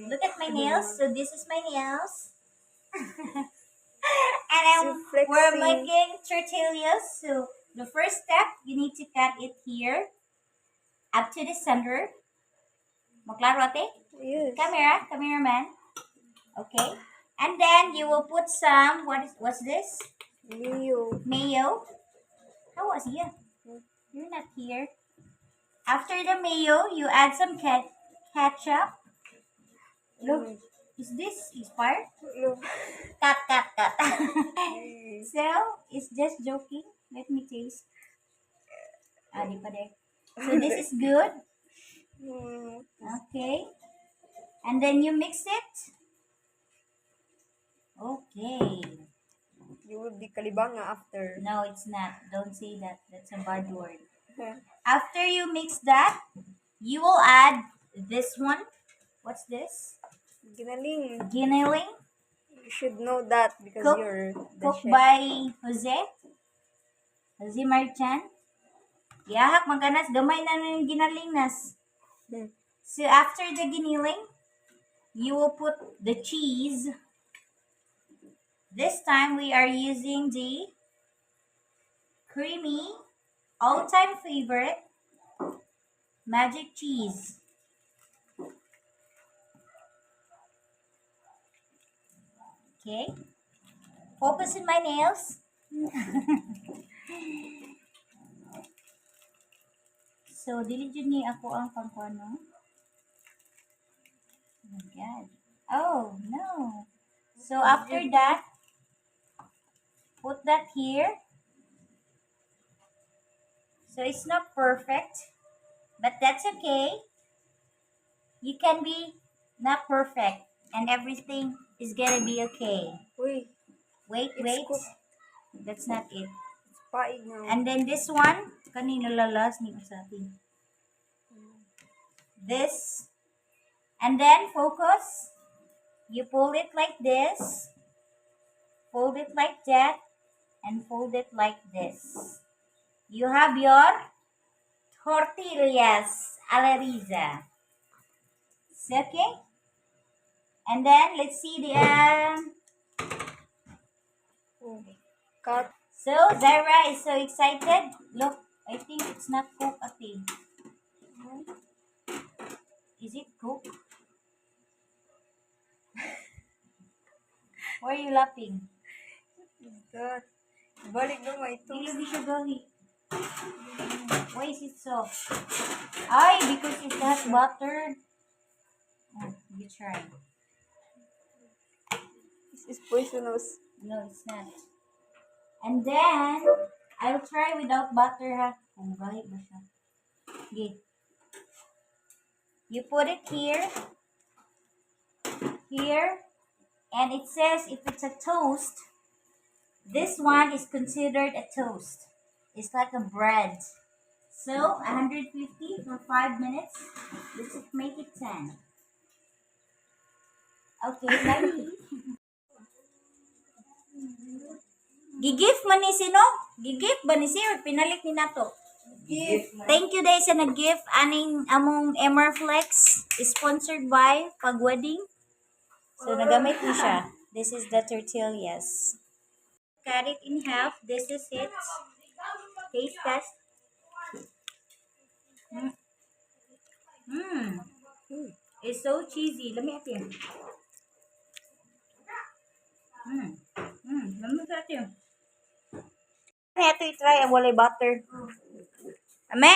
Look at my nails. So this is my nails. We're making tortillas. So the first step, you need to cut it here up to the center. Maklaro ate? Yes. Cameraman. Okay. And then you will put some, what's this? Mayo. How was here? You're not here. After the mayo, you add some ketchup. Look, is this expired? No. Cut. So, it's just joking. Let me taste. Di pa de. So, this is good. Okay. And then you mix it. Okay. You will be kalibanga after. No, it's not. Don't say that. That's a bad word. After you mix that, you will add this one. What's this? Ginaling. Giniling. You should know that because you're the Cooked chef. by Jose Marchan. Yahak, maganas. Gamay na ng ginalingnas. So, after the giniling, you will put the cheese. This time, we are using the creamy, all-time favorite, magic cheese. Okay. Focus in my nails. So, dili jud ni ako ang pangkuano. Oh my God. Oh, no. So, after that, put that here. So, it's not perfect, but that's okay. You can be not perfect, and everything is gonna be okay. Wait. That's not it. Paig now. And then this one, kanina lalas ni usatin. This, and then focus. You pull it like this, fold it like that, and fold it like this. You have your tortillas a la Riza. Okay? And then let's see the Cut. So Zaira is so excited. Look, I think it's not cooked, ate. Is it cooked? Why are you laughing? That. Balik na mo ito. Dili siya gahi. Why is it soft? Ay, because it has butter. Oh, you try. This is poisonous. No, it's not. And then, I'll try without butter, ha? Kung gahi ba siya. Okay. You put it here. Here. And it says if it's a toast, this one is considered a toast. It's like a bread. So, 150 for 5 minutes. Let's make it 10. Okay, ready? Gigif man ni sino? Gigif ba ni siya? Pinalik ni nato. Thank you guys sa nag-gift. Among Emerflex is sponsored by Pag-Wedding. So, nagamit ni siya. This is the tortillas. Cut it in half. This is it. Taste test. It's so cheesy. Let me at you. Let me at you. I have to try a wala butter. Ame?